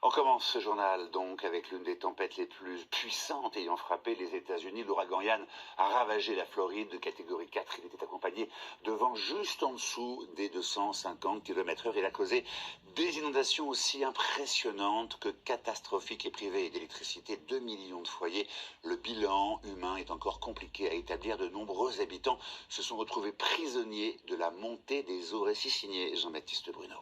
On commence ce journal donc avec l'une des tempêtes les plus puissantes ayant frappé les États-Unis. L'ouragan Ian a ravagé la Floride de catégorie 4. Il était accompagné de vents juste en dessous des 250 km/h. Il a causé des inondations aussi impressionnantes que catastrophiques et privées d'électricité. 2 millions de foyers. Le bilan humain est encore compliqué à établir. De nombreux habitants se sont retrouvés prisonniers de la montée des eaux. Récit signé Jean-Baptiste Bruno.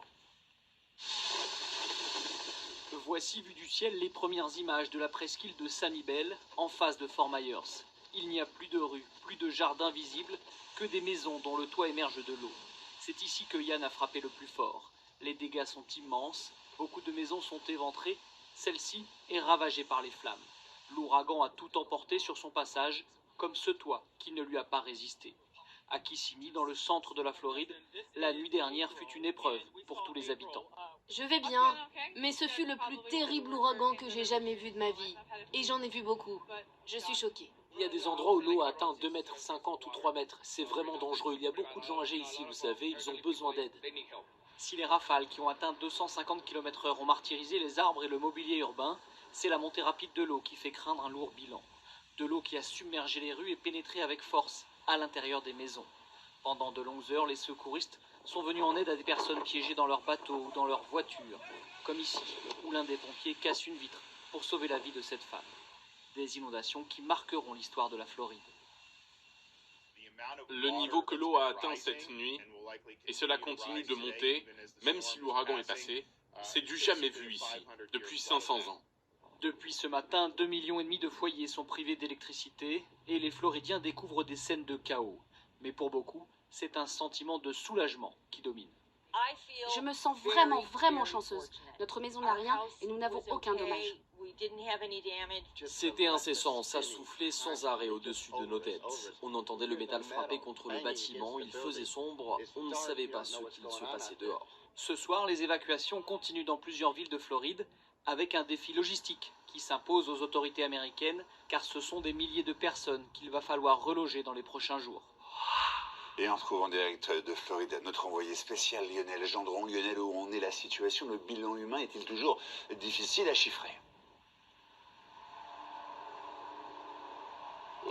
Voici vu du ciel les premières images de la presqu'île de Sanibel, en face de Fort Myers. Il n'y a plus de rues, plus de jardins visibles, que des maisons dont le toit émerge de l'eau. C'est ici que Ian a frappé le plus fort. Les dégâts sont immenses, beaucoup de maisons sont éventrées, celle-ci est ravagée par les flammes. L'ouragan a tout emporté sur son passage, comme ce toit qui ne lui a pas résisté. À Kissimmee, dans le centre de la Floride, la nuit dernière fut une épreuve pour tous les habitants. Je vais bien, mais ce fut le plus terrible ouragan que j'ai jamais vu de ma vie. Et j'en ai vu beaucoup. Je suis choquée. Il y a des endroits où l'eau a atteint 2,50 mètres ou 3 mètres. C'est vraiment dangereux. Il y a beaucoup de gens âgés ici, vous savez, ils ont besoin d'aide. Si les rafales qui ont atteint 250 km/h ont martyrisé les arbres et le mobilier urbain, c'est la montée rapide de l'eau qui fait craindre un lourd bilan. De l'eau qui a submergé les rues et pénétré avec force à l'intérieur des maisons. Pendant de longues heures, les secouristes sont venus en aide à des personnes piégées dans leur bateau ou dans leur voiture, comme ici, où l'un des pompiers casse une vitre pour sauver la vie de cette femme. Des inondations qui marqueront l'histoire de la Floride. Le niveau que l'eau a atteint cette nuit, et cela continue de monter, même si l'ouragan est passé, c'est du jamais vu ici, depuis 500 ans. Depuis ce matin, 2,5 millions de foyers sont privés d'électricité et les Floridiens découvrent des scènes de chaos. Mais pour beaucoup, c'est un sentiment de soulagement qui domine. Je me sens vraiment chanceuse. Notre maison n'a rien et nous n'avons aucun dommage. C'était incessant, ça soufflait sans arrêt au-dessus de nos têtes. On entendait le métal frapper contre le bâtiment, il faisait sombre, on ne savait pas ce qu'il se passait dehors. Ce soir, les évacuations continuent dans plusieurs villes de Floride, avec un défi logistique qui s'impose aux autorités américaines, car ce sont des milliers de personnes qu'il va falloir reloger dans les prochains jours. Et on retrouve en direct de Floride notre envoyé spécial Lionel Gendron. Lionel, où en est la situation? Le bilan humain est-il toujours difficile à chiffrer?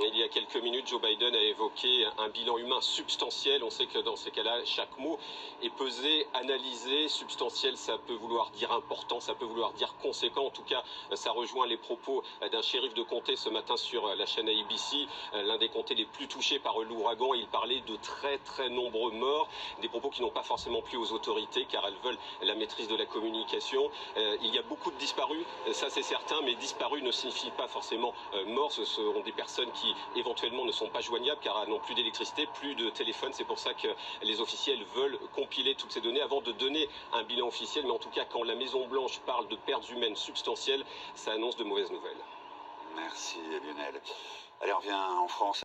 Il y a quelques minutes, Joe Biden a évoqué un bilan humain substantiel. On sait que dans ces cas-là, chaque mot est pesé, analysé. Substantiel, ça peut vouloir dire important, ça peut vouloir dire conséquent. En tout cas, ça rejoint les propos d'un shérif de comté ce matin sur la chaîne ABC, l'un des comtés les plus touchés par l'ouragan. Il parlait de très nombreux morts, des propos qui n'ont pas forcément plu aux autorités car elles veulent la maîtrise de la communication. Il y a beaucoup de disparus, ça c'est certain, mais disparus ne signifie pas forcément morts. Ce seront des personnes qui éventuellement ne sont pas joignables car n'ont plus d'électricité, plus de téléphone. C'est pour ça que les officiels veulent compiler toutes ces données avant de donner un bilan officiel. Mais en tout cas, quand la Maison-Blanche parle de pertes humaines substantielles, ça annonce de mauvaises nouvelles. Merci Lionel. Allez, on revient en France.